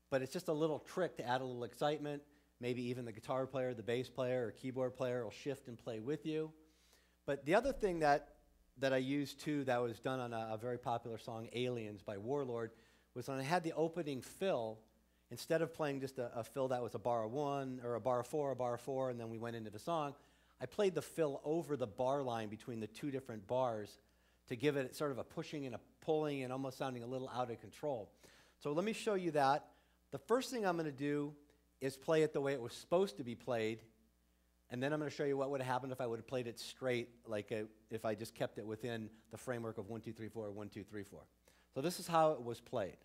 But it's just a little trick to add a little excitement. Maybe even the guitar player, the bass player, or keyboard player will shift and play with you. But the other thing that I used too, that was done on a very popular song, Aliens by Warlord, was when I had the opening fill. Instead of playing just a fill that was a bar of 1 or a bar of 4, and then we went into the song, I played the fill over the bar line between the 2 different bars to give it sort of a pushing and a pulling and almost sounding a little out of control. So let me show you that. The first thing I'm going to do is play it the way it was supposed to be played, and then I'm going to show you what would have happened if I would have played it straight, like if I just kept it within the framework of 1, 2, 3, 4, 1, 2, 3, 4. So this is how it was played.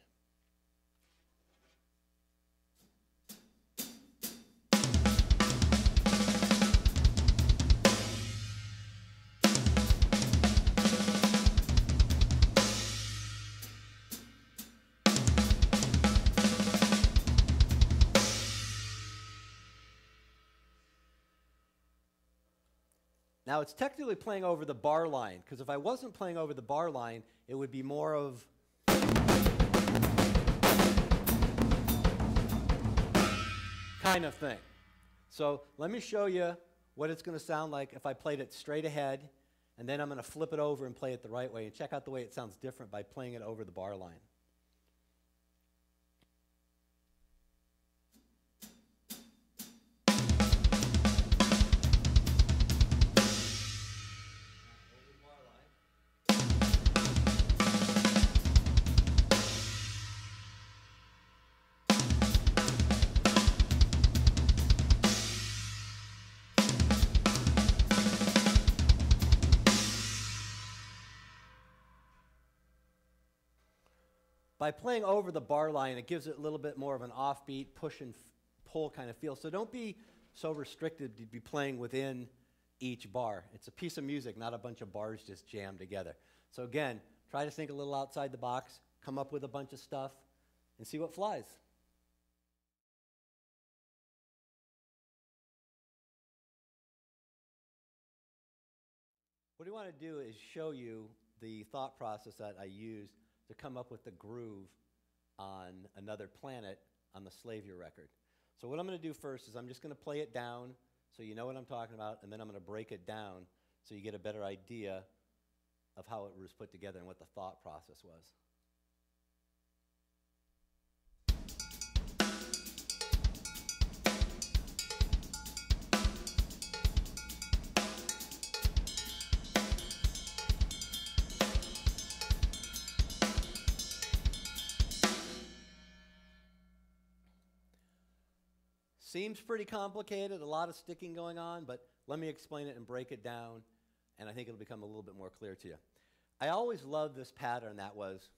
Now, it's technically playing over the bar line, because if I wasn't playing over the bar line, it would be more of kind of thing. So let me show you what it's going to sound like if I played it straight ahead, and then I'm going to flip it over and play it the right way, and check out the way it sounds different by playing it over the bar line. By playing over the bar line, it gives it a little bit more of an offbeat, push and pull kind of feel. So don't be so restricted to be playing within each bar. It's a piece of music, not a bunch of bars just jammed together. So again, try to think a little outside the box, come up with a bunch of stuff, and see what flies. What I want to do is show you the thought process that I used to come up with the groove on Another Planet on the Slavier record. So what I'm going to do first is I'm just going to play it down so you know what I'm talking about, and then I'm going to break it down so you get a better idea of how it was put together and what the thought process was. Seems pretty complicated, a lot of sticking going on, but let me explain it and break it down, and I think it'll become a little bit more clear to you. I always loved this pattern that was,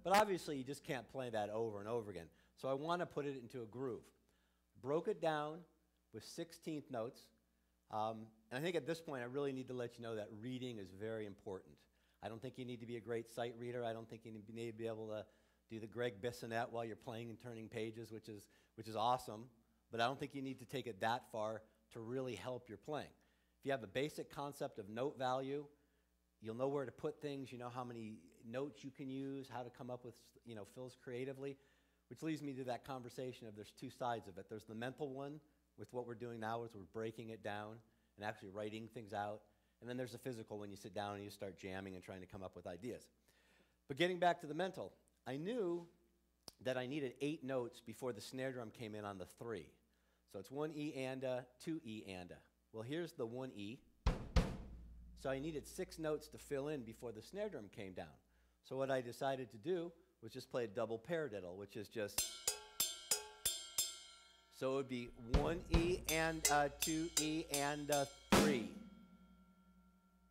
but obviously you just can't play that over and over again. So I want to put it into a groove. Broke it down with 16th notes, and I think at this point I really need to let you know that reading is very important. I don't think you need to be a great sight reader. I don't think you need to be able to do the Greg Bissonette while you're playing and turning pages, which is awesome, but I don't think you need to take it that far to really help your playing. If you have a basic concept of note value, you'll know where to put things, you know how many notes you can use, how to come up with fills creatively, which leads me to that conversation of there's 2 sides of it. There's the mental one with what we're doing now is we're breaking it down and actually writing things out, and then there's the physical when you sit down and you start jamming and trying to come up with ideas. But getting back to the mental, I knew that I needed 8 notes before the snare drum came in on the 3. So it's 1 E and a, 2 E and a. Well, here's the 1 E. So I needed 6 notes to fill in before the snare drum came down. So what I decided to do was just play a double paradiddle, which is just, so it would be 1 E and 2 E and 3.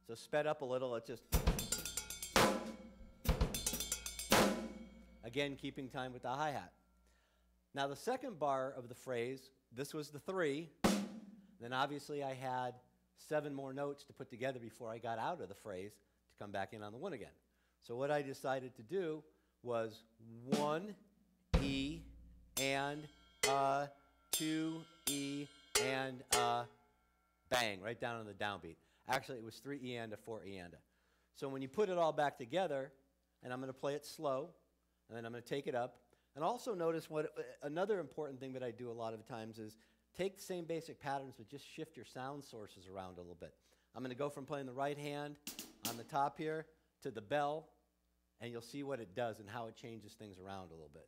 So sped up a little, it's just, again, keeping time with the hi-hat. Now the second bar of the phrase, this was the 3, then obviously I had 7 more notes to put together before I got out of the phrase to come back in on the 1 again. So what I decided to do was 1 E and 2 E and bang, right down on the downbeat. Actually, it was 3 E and 4 E and. So when you put it all back together, and I'm going to play it slow, and then I'm going to take it up, and also notice what another important thing that I do a lot of times is take the same basic patterns, but just shift your sound sources around a little bit. I'm going to go from playing the right hand on the top here to the bell, and you'll see what it does and how it changes things around a little bit.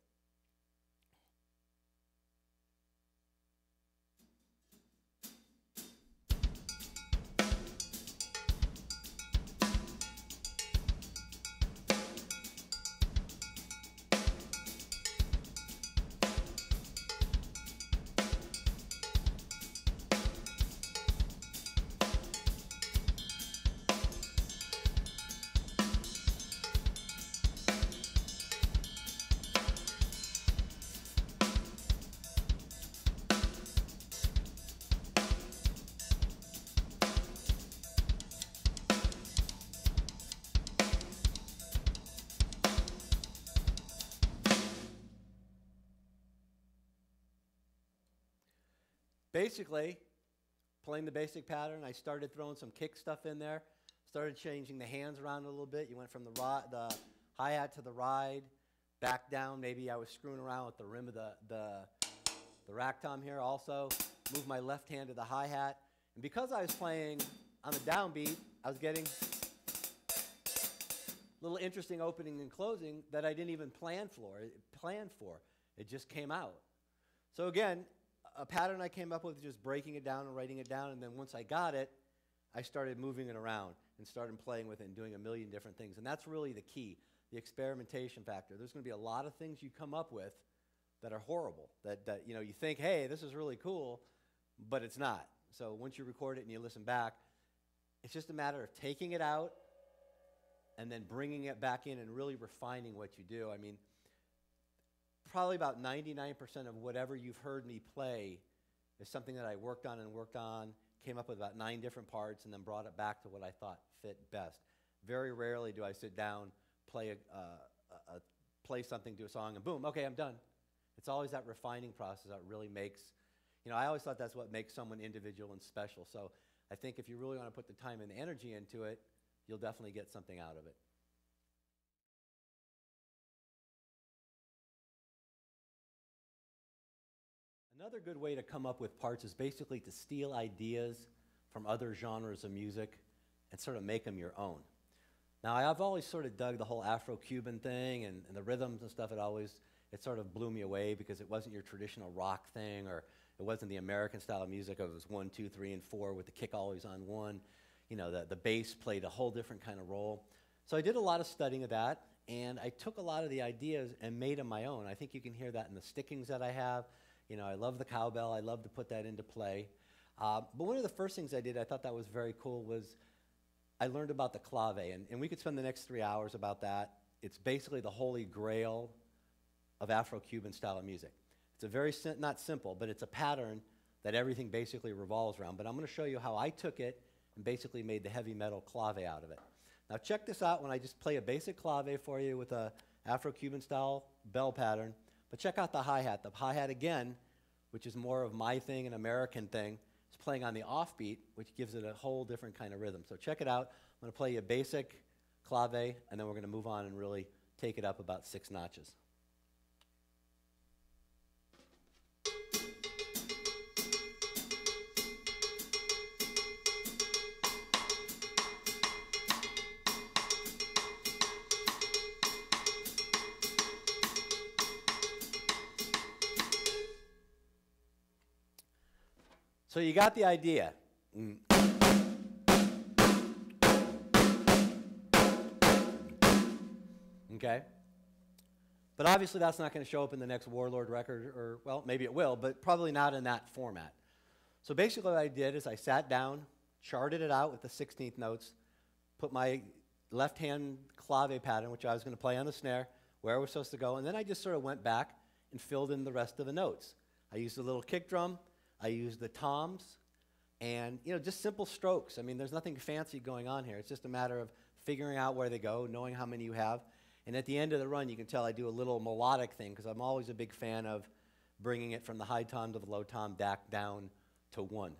Basically, playing the basic pattern, I started throwing some kick stuff in there, started changing the hands around a little bit. You went from the hi-hat to the ride, back down. Maybe I was screwing around with the rim of the rack tom here also. Moved my left hand to the hi-hat. And because I was playing on the downbeat, I was getting little interesting opening and closing that I didn't even plan for. It just came out. So again, a pattern I came up with, just breaking it down and writing it down, and then once I got it, I started moving it around and started playing with it and doing a million different things. And that's really the key, the experimentation factor. There's going to be a lot of things you come up with that are horrible, that you know, you think, hey, this is really cool, but it's not. So once you record it and you listen back, it's just a matter of taking it out and then bringing it back in and really refining what you do. I mean, probably about 99% of whatever you've heard me play is something that I worked on, came up with about 9 different parts, and then brought it back to what I thought fit best. Very rarely do I sit down, play something, do a song, and boom, okay, I'm done. It's always that refining process that really makes, you know, I always thought that's what makes someone individual and special. So I think if you really want to put the time and the energy into it, you'll definitely get something out of it. Another good way to come up with parts is basically to steal ideas from other genres of music and sort of make them your own. Now, I've always sort of dug the whole Afro-Cuban thing and the rhythms and stuff. It sort of blew me away because it wasn't your traditional rock thing, or it wasn't the American style of music. It was 1, 2, 3, and 4 with the kick always on 1. You know, the bass played a whole different kind of role. So I did a lot of studying of that, and I took a lot of the ideas and made them my own. I think you can hear that in the stickings that I have. You know, I love the cowbell. I love to put that into play. But one of the first things I did, I thought that was very cool, was I learned about the clave. And we could spend the next 3 hours about that. It's basically the holy grail of Afro-Cuban style of music. It's a very, not simple, but it's a pattern that everything basically revolves around. But I'm going to show you how I took it and basically made the heavy metal clave out of it. Now check this out when I just play a basic clave for you with a Afro-Cuban style bell pattern. But check out the hi-hat. The hi-hat, again, which is more of my thing, an American thing, is playing on the offbeat, which gives it a whole different kind of rhythm. So check it out. I'm going to play you a basic clave, and then we're going to move on and really take it up about 6 notches. So you got the idea. Okay? But obviously that's not going to show up in the next Warlord record, or, well, maybe it will, but probably not in that format. So basically what I did is I sat down, charted it out with the 16th notes, put my left-hand clave pattern, which I was going to play on the snare, where it was supposed to go, and then I just sort of went back and filled in the rest of the notes. I used a little kick drum, I used the toms, and just simple strokes. I mean, there's nothing fancy going on here. It's just a matter of figuring out where they go, knowing how many you have, and at the end of the run, you can tell I do a little melodic thing, because I'm always a big fan of bringing it from the high tom to the low tom back down to 1.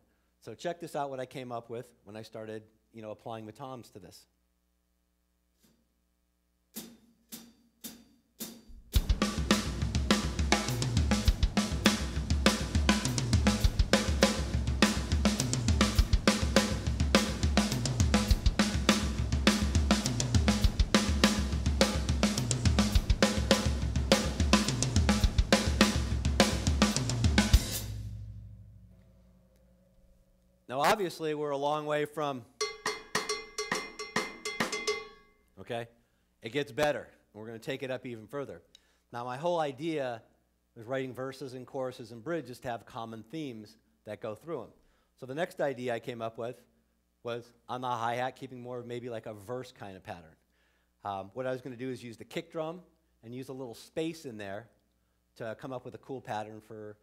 So check this out, what I came up with when I started, applying the toms to this. Now, obviously, we're a long way from, okay? It gets better, and we're going to take it up even further. Now, my whole idea was writing verses and choruses and bridges to have common themes that go through them. So the next idea I came up with was on the hi-hat, keeping more of maybe like a verse kind of pattern. What I was going to do is use the kick drum and use a little space in there to come up with a cool pattern for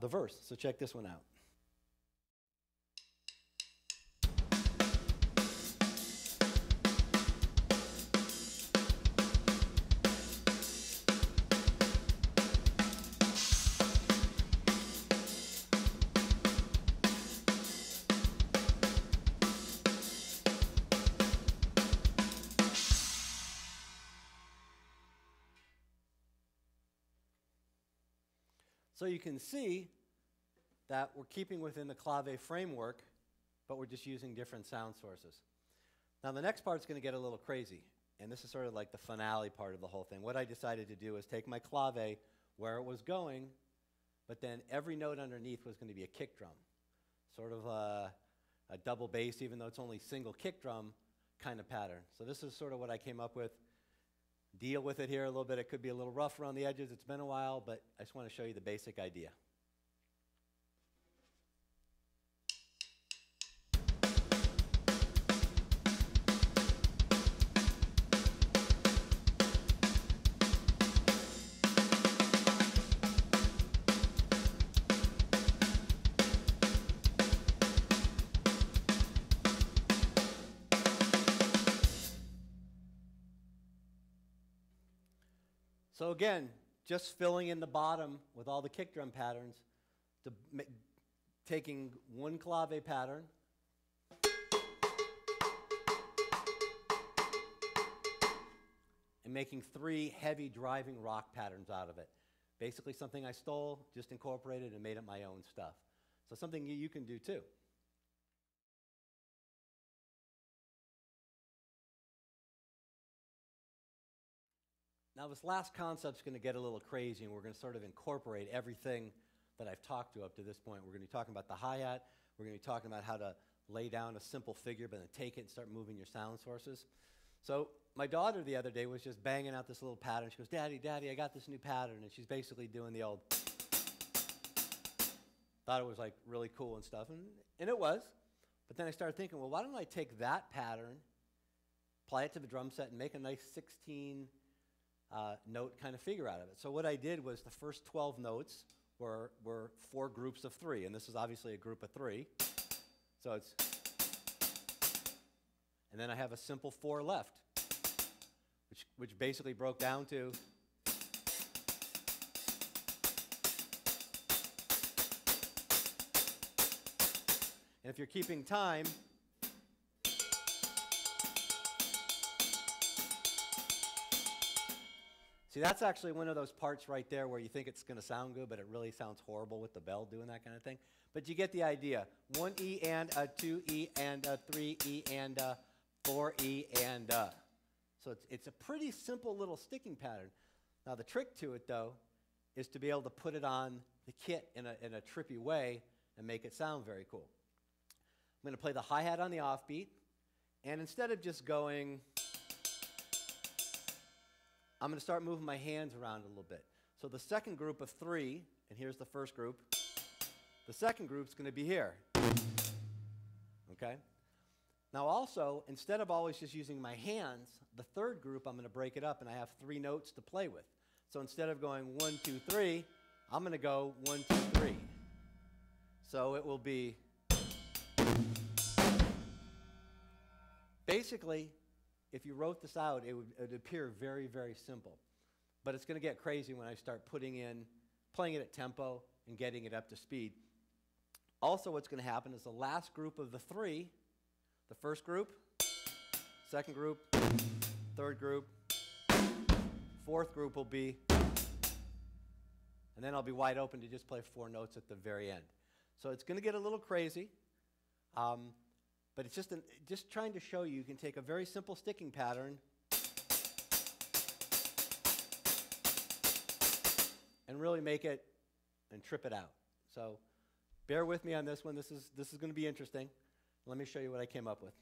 the verse. So check this one out. So you can see that we're keeping within the clave framework, but we're just using different sound sources. Now the next part's going to get a little crazy, and this is sort of like the finale part of the whole thing. What I decided to do is take my clave where it was going, but then every note underneath was going to be a kick drum, sort of a double bass, even though it's only single kick drum kind of pattern. So this is sort of what I came up with. Deal with it here a little bit. It could be a little rough around the edges. It's been a while, but I just want to show you the basic idea. So again, just filling in the bottom with all the kick drum patterns, taking one clave pattern, and making 3 heavy driving rock patterns out of it. Basically something I stole, just incorporated and made it my own stuff. So something you can do too. Now this last concept's going to get a little crazy, and we're going to sort of incorporate everything that I've talked to up to this point. We're going to be talking about the hi-hat. We're going to be talking about how to lay down a simple figure, but then take it and start moving your sound sources. So my daughter the other day was just banging out this little pattern. She goes, Daddy, I got this new pattern. And she's basically doing the old, thought it was like really cool and stuff. And it was. But then I started thinking, well, why don't I take that pattern, apply it to the drum set, and make a nice 16 note kind of figure out of it. So what I did was the first 12 notes were 4 groups of 3, and this is obviously a group of 3. So it's, and then I have a simple 4 left, which basically broke down to and if you're keeping time, see, that's actually one of those parts right there where you think it's going to sound good, but it really sounds horrible with the bell doing that kind of thing. But you get the idea. 1 E and a 2 E and a 3 E and a 4 E and a. So it's a pretty simple little sticking pattern. Now the trick to it, though, is to be able to put it on the kit in a trippy way and make it sound very cool. I'm going to play the hi-hat on the offbeat, and instead of just going I'm going to start moving my hands around a little bit. So the second group of 3, and here's the first group. The second group's going to be here. Okay? Now also, instead of always just using my hands, the third group I'm going to break it up and I have 3 notes to play with. So instead of going 1, 2, 3, I'm going to go 1, 2, 3. So it will be, basically, if you wrote this out, it would appear very, very simple. But it's going to get crazy when I start playing it at tempo and getting it up to speed. Also, what's going to happen is the last group of the 3, the first group, second group, third group, fourth group will be, and then I'll be wide open to just play 4 notes at the very end. So it's going to get a little crazy, but it's just trying to show you can take a very simple sticking pattern and really make it and trip it out. So bear with me on this one. This is going to be interesting. Let me show you what I came up with.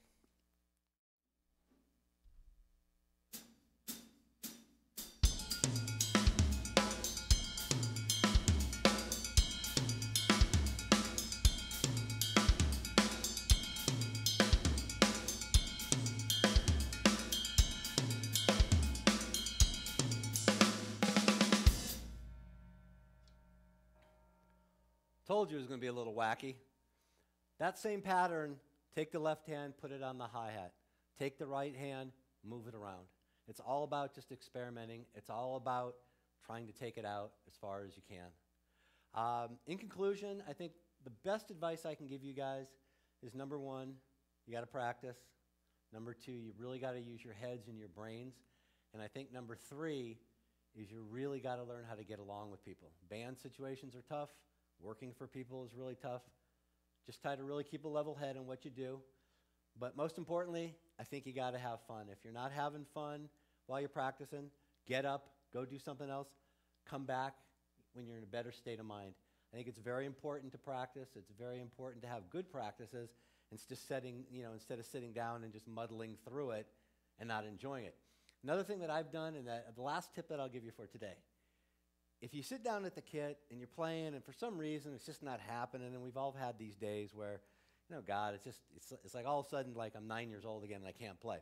Told you it was going to be a little wacky. That same pattern, take the left hand, put it on the hi-hat. Take the right hand, move it around. It's all about just experimenting. It's all about trying to take it out as far as you can. In conclusion, I think the best advice I can give you guys is, number 1, you got to practice. Number 2, you really got to use your heads and your brains. And I think number 3 is you really got to learn how to get along with people. Band situations are tough. Working for people is really tough. Just try to really keep a level head on what you do. But most importantly, I think you got to have fun. If you're not having fun while you're practicing, get up, go do something else, come back when you're in a better state of mind. I think it's very important to practice. It's very important to have good practices instead of sitting down and just muddling through it and not enjoying it. Another thing that I've done, and the last tip that I'll give you for today, if you sit down at the kit and you're playing and for some reason it's just not happening, and we've all had these days where, God, it's like all of a sudden like I'm 9 years old again and I can't play.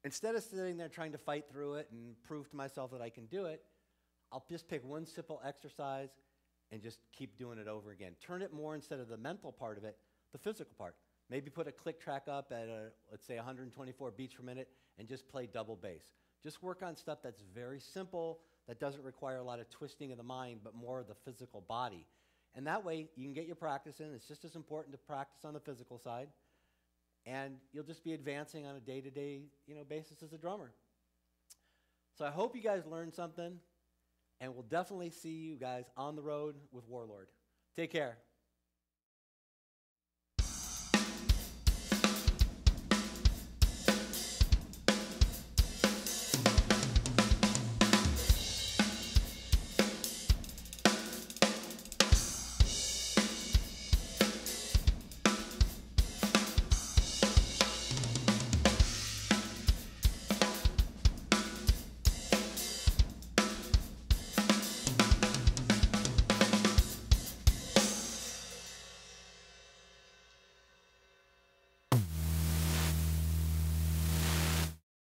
Instead of sitting there trying to fight through it and prove to myself that I can do it, I'll just pick one simple exercise and just keep doing it over again. Turn it more, instead of the mental part of it, the physical part. Maybe put a click track up at, let's say, 124 beats per minute and just play double bass. Just work on stuff that's very simple, that doesn't require a lot of twisting of the mind, but more of the physical body. And that way, you can get your practice in. It's just as important to practice on the physical side, and you'll just be advancing on a day-to-day basis as a drummer. So I hope you guys learned something, and we'll definitely see you guys on the road with Warlord. Take care.